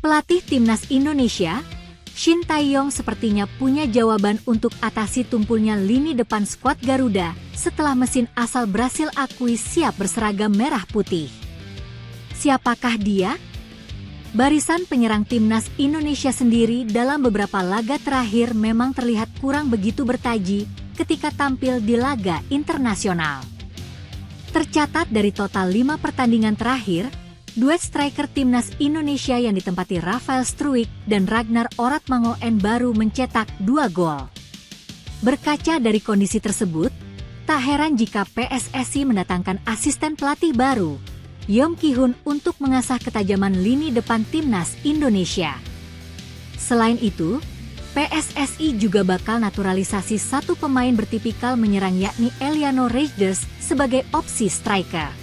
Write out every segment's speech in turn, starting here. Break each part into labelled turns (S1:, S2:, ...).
S1: Pelatih Timnas Indonesia, Shin Tae-yong sepertinya punya jawaban untuk atasi tumpulnya lini depan skuad Garuda setelah mesin asal Brasil akui siap berseragam merah putih. Siapakah dia? Barisan penyerang Timnas Indonesia sendiri dalam beberapa laga terakhir memang terlihat kurang begitu bertaji ketika tampil di laga internasional. Tercatat dari total 5 pertandingan terakhir, duet striker Timnas Indonesia yang ditempati Rafael Struijk dan Ragnar Oratmangoen baru mencetak 2 gol. Berkaca dari kondisi tersebut, tak heran jika PSSI mendatangkan asisten pelatih baru, Yong Ki-hun, untuk mengasah ketajaman lini depan Timnas Indonesia. Selain itu, PSSI juga bakal naturalisasi satu pemain bertipikal menyerang yakni Eliano Reijers sebagai opsi striker.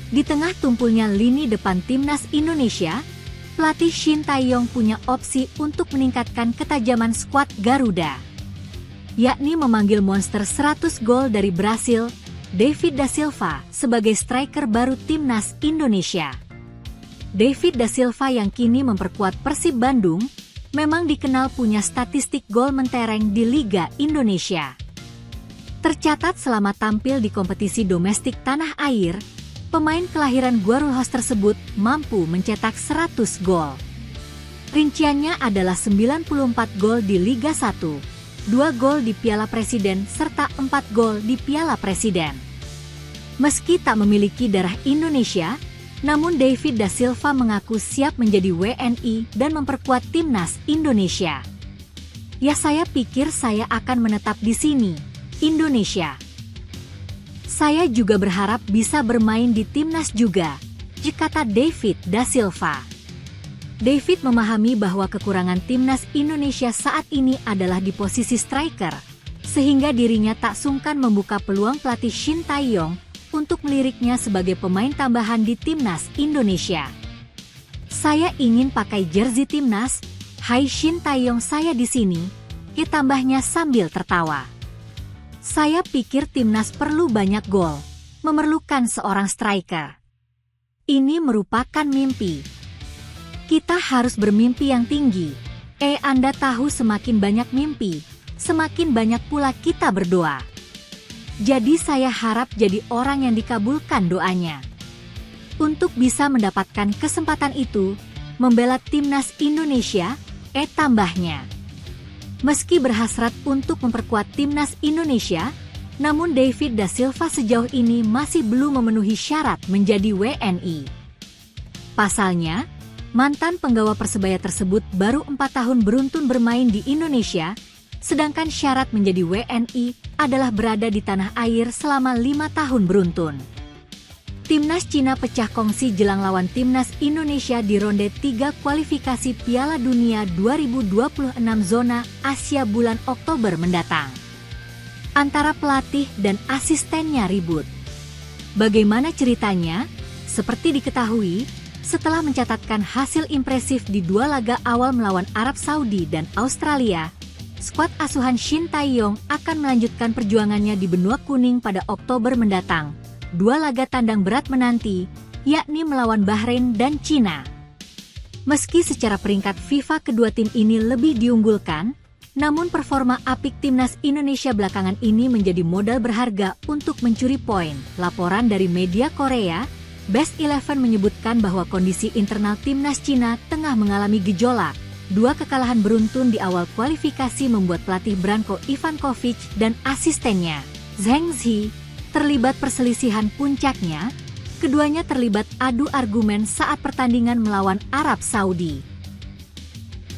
S1: Di tengah tumpulnya lini depan Timnas Indonesia, pelatih Shin Tae-yong punya opsi untuk meningkatkan ketajaman skuad Garuda, yakni memanggil monster 100 gol dari Brasil, David da Silva, sebagai striker baru Timnas Indonesia. David da Silva yang kini memperkuat Persib Bandung, memang dikenal punya statistik gol mentereng di Liga Indonesia. Tercatat selama tampil di kompetisi domestik tanah air, pemain kelahiran Guarulhos tersebut mampu mencetak 100 gol. Rinciannya adalah 94 gol di Liga 1, 2 gol di Piala Presiden serta 4 gol di Piala Presiden. Meski tak memiliki darah Indonesia, namun David da Silva mengaku siap menjadi WNI dan memperkuat Timnas Indonesia. Ya, saya pikir saya akan menetap di sini, Indonesia. Saya juga berharap bisa bermain di Timnas juga, kata David da Silva. David memahami bahwa kekurangan Timnas Indonesia saat ini adalah di posisi striker, sehingga dirinya tak sungkan membuka peluang pelatih Shin Tae-yong untuk meliriknya sebagai pemain tambahan di Timnas Indonesia. Saya ingin pakai jersey Timnas, hai Shin Tae-yong, saya di sini, tambahnya sambil tertawa. Saya pikir Timnas perlu banyak gol, memerlukan seorang striker. Ini merupakan mimpi. Kita harus bermimpi yang tinggi. Anda tahu, semakin banyak mimpi, semakin banyak pula kita berdoa. Jadi saya harap jadi orang yang dikabulkan doanya. Untuk bisa mendapatkan kesempatan itu, membela Timnas Indonesia, tambahnya. Meski berhasrat untuk memperkuat Timnas Indonesia, namun David da Silva sejauh ini masih belum memenuhi syarat menjadi WNI. Pasalnya, mantan penggawa Persebaya tersebut baru 4 tahun beruntun bermain di Indonesia, sedangkan syarat menjadi WNI adalah berada di tanah air selama 5 tahun beruntun. Timnas Cina pecah kongsi jelang lawan Timnas Indonesia di ronde 3 kualifikasi Piala Dunia 2026 zona Asia bulan Oktober mendatang. Antara pelatih dan asistennya ribut. Bagaimana ceritanya? Seperti diketahui, setelah mencatatkan hasil impresif di 2 laga awal melawan Arab Saudi dan Australia, skuad asuhan Shin Tae-yong akan melanjutkan perjuangannya di benua kuning pada Oktober mendatang. 2 laga tandang berat menanti, yakni melawan Bahrain dan Cina. Meski secara peringkat FIFA kedua tim ini lebih diunggulkan, namun performa apik Timnas Indonesia belakangan ini menjadi modal berharga untuk mencuri poin. Laporan dari media Korea, Best 11 menyebutkan bahwa kondisi internal Timnas Cina tengah mengalami gejolak. 2 kekalahan beruntun di awal kualifikasi membuat pelatih Branko Ivankovic dan asistennya, Zheng Zhi, terlibat perselisihan. Puncaknya, keduanya terlibat adu argumen saat pertandingan melawan Arab Saudi.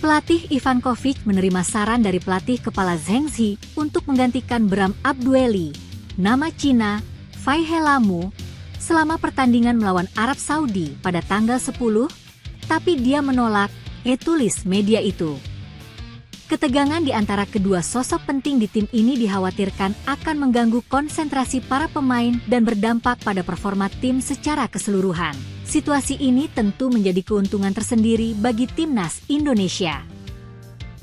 S1: Pelatih Ivankovic menerima saran dari pelatih kepala Zheng Zhi untuk menggantikan Bram Abdueli, nama Cina, Fai Helamu, selama pertandingan melawan Arab Saudi pada tanggal 10, tapi dia menolak, tulis media itu. Ketegangan di antara kedua sosok penting di tim ini dikhawatirkan akan mengganggu konsentrasi para pemain dan berdampak pada performa tim secara keseluruhan. Situasi ini tentu menjadi keuntungan tersendiri bagi Timnas Indonesia.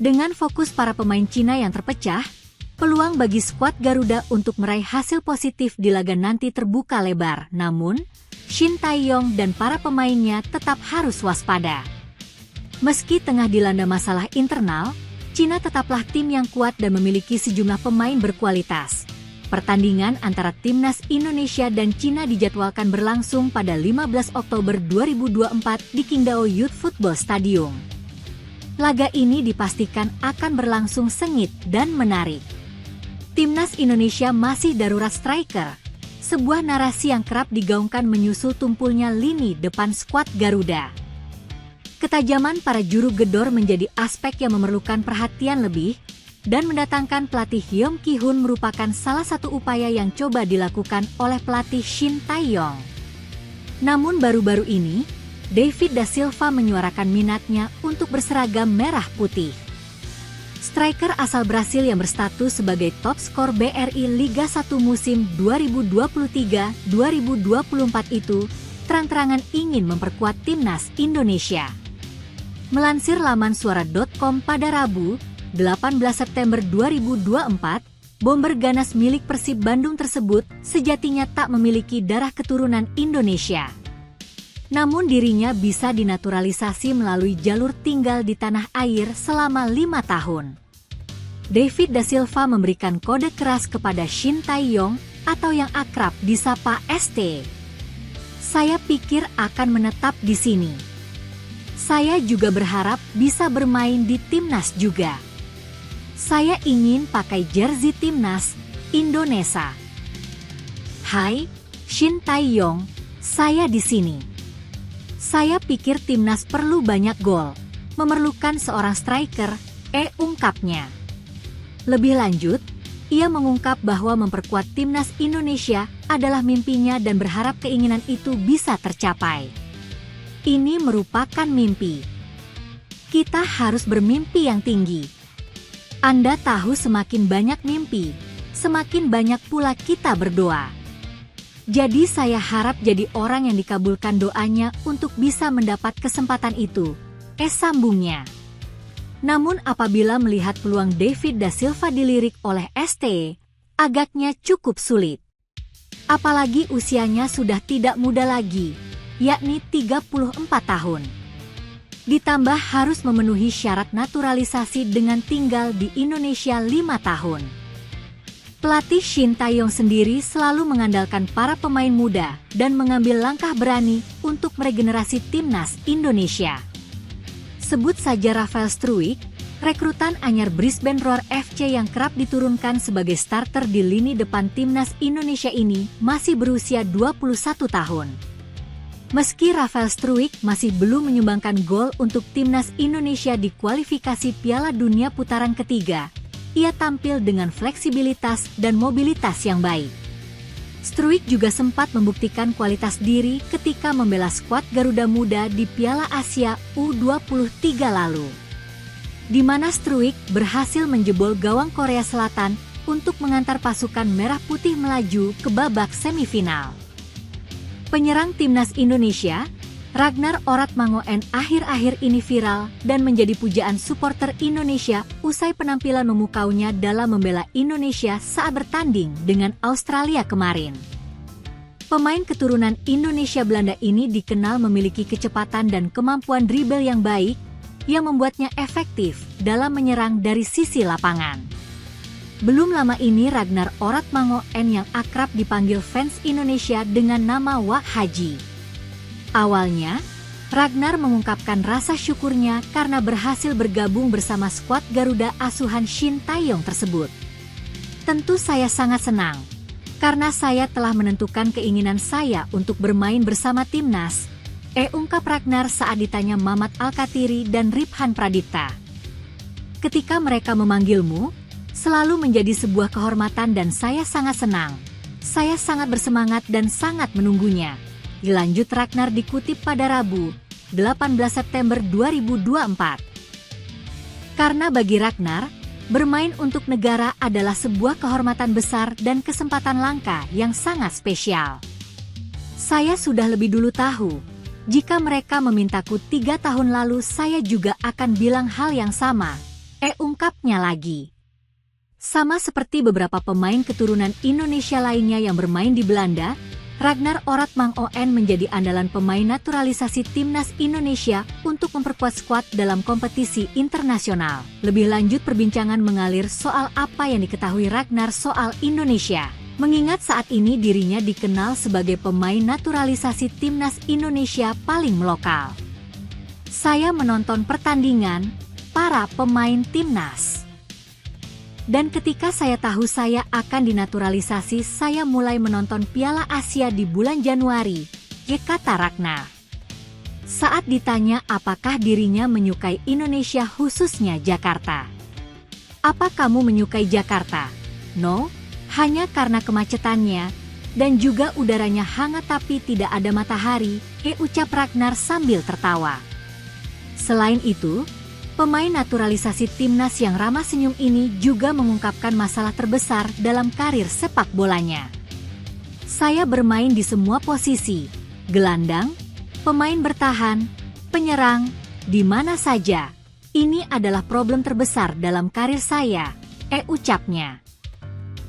S1: Dengan fokus para pemain Cina yang terpecah, peluang bagi skuad Garuda untuk meraih hasil positif di laga nanti terbuka lebar. Namun, Shin Tae-yong dan para pemainnya tetap harus waspada. Meski tengah dilanda masalah internal, Cina tetaplah tim yang kuat dan memiliki sejumlah pemain berkualitas. Pertandingan antara Timnas Indonesia dan Cina dijadwalkan berlangsung pada 15 Oktober 2024 di Qingdao Youth Football Stadium. Laga ini dipastikan akan berlangsung sengit dan menarik. Timnas Indonesia masih darurat striker, sebuah narasi yang kerap digaungkan menyusul tumpulnya lini depan skuad Garuda. Ketajaman para juru gedor menjadi aspek yang memerlukan perhatian lebih, dan mendatangkan pelatih Yong Ki-hun merupakan salah satu upaya yang coba dilakukan oleh pelatih Shin Tae-yong. Namun baru-baru ini, David da Silva menyuarakan minatnya untuk berseragam merah putih. Striker asal Brasil yang berstatus sebagai top skor BRI Liga 1 musim 2023-2024 itu terang-terangan ingin memperkuat timnas Indonesia. Melansir laman suara.com pada Rabu, 18 September 2024, bomber ganas milik Persib Bandung tersebut sejatinya tak memiliki darah keturunan Indonesia. Namun dirinya bisa dinaturalisasi melalui jalur tinggal di tanah air selama 5 tahun. David da Silva memberikan kode keras kepada Shin Tae-yong atau yang akrab disapa ST. Saya pikir akan menetap di sini. Saya juga berharap bisa bermain di timnas juga. Saya ingin pakai jersey timnas Indonesia. Hai, Shin Tae-yong, saya di sini. Saya pikir timnas perlu banyak gol, memerlukan seorang striker, ungkapnya. Lebih lanjut, ia mengungkap bahwa memperkuat timnas Indonesia adalah mimpinya dan berharap keinginan itu bisa tercapai. Ini merupakan mimpi. Kita harus bermimpi yang tinggi. Anda tahu semakin banyak mimpi, semakin banyak pula kita berdoa. Jadi saya harap jadi orang yang dikabulkan doanya untuk bisa mendapat kesempatan itu, sambungnya. Namun apabila melihat peluang David da Silva dilirik oleh ST, agaknya cukup sulit. Apalagi usianya sudah tidak muda lagi, yakni 34 tahun. Ditambah harus memenuhi syarat naturalisasi dengan tinggal di Indonesia 5 tahun. Pelatih Shin Tae-yong sendiri selalu mengandalkan para pemain muda dan mengambil langkah berani untuk meregenerasi timnas Indonesia. Sebut saja Rafael Struijk, rekrutan anyar Brisbane Roar FC yang kerap diturunkan sebagai starter di lini depan timnas Indonesia ini masih berusia 21 tahun. Meski Rafael Struijk masih belum menyumbangkan gol untuk timnas Indonesia di kualifikasi Piala Dunia putaran ketiga, ia tampil dengan fleksibilitas dan mobilitas yang baik. Struijk juga sempat membuktikan kualitas diri ketika membela skuad Garuda Muda di Piala Asia U23 lalu, di mana Struijk berhasil menjebol gawang Korea Selatan untuk mengantar pasukan Merah Putih melaju ke babak semifinal. Penyerang timnas Indonesia, Ragnar Oratmangoen akhir-akhir ini viral dan menjadi pujaan supporter Indonesia usai penampilan memukaunya dalam membela Indonesia saat bertanding dengan Australia kemarin. Pemain keturunan Indonesia Belanda ini dikenal memiliki kecepatan dan kemampuan dribble yang baik, yang membuatnya efektif dalam menyerang dari sisi lapangan. Belum lama ini Ragnar Oratmangoen yang akrab dipanggil fans Indonesia dengan nama Wak Haji. Awalnya, Ragnar mengungkapkan rasa syukurnya karena berhasil bergabung bersama skuad Garuda asuhan Shin Tae-yong tersebut. Tentu saya sangat senang, karena saya telah menentukan keinginan saya untuk bermain bersama timnas, ungkap Ragnar saat ditanya Mamat Alkatiri dan Riphan Pradipta. Ketika mereka memanggilmu, selalu menjadi sebuah kehormatan dan saya sangat senang. Saya sangat bersemangat dan sangat menunggunya. Dilanjut Ragnar dikutip pada Rabu, 18 September 2024. Karena bagi Ragnar, bermain untuk negara adalah sebuah kehormatan besar dan kesempatan langka yang sangat spesial. Saya sudah lebih dulu tahu, jika mereka memintaku 3 tahun lalu saya juga akan bilang hal yang sama, ungkapnya lagi. Sama seperti beberapa pemain keturunan Indonesia lainnya yang bermain di Belanda, Ragnar Oratmangoen menjadi andalan pemain naturalisasi timnas Indonesia untuk memperkuat skuad dalam kompetisi internasional. Lebih lanjut perbincangan mengalir soal apa yang diketahui Ragnar soal Indonesia. Mengingat saat ini dirinya dikenal sebagai pemain naturalisasi timnas Indonesia paling melokal. Saya menonton pertandingan para pemain timnas. Dan ketika saya tahu saya akan dinaturalisasi, saya mulai menonton Piala Asia di bulan Januari, kata Ragnar. Saat ditanya apakah dirinya menyukai Indonesia khususnya Jakarta. Apa kamu menyukai Jakarta? No, hanya karena kemacetannya, dan juga udaranya hangat tapi tidak ada matahari, ucap Ragnar sambil tertawa. Selain itu, pemain naturalisasi timnas yang ramah senyum ini juga mengungkapkan masalah terbesar dalam karir sepak bolanya. Saya bermain di semua posisi, gelandang, pemain bertahan, penyerang, di mana saja. Ini adalah problem terbesar dalam karir saya, ucapnya.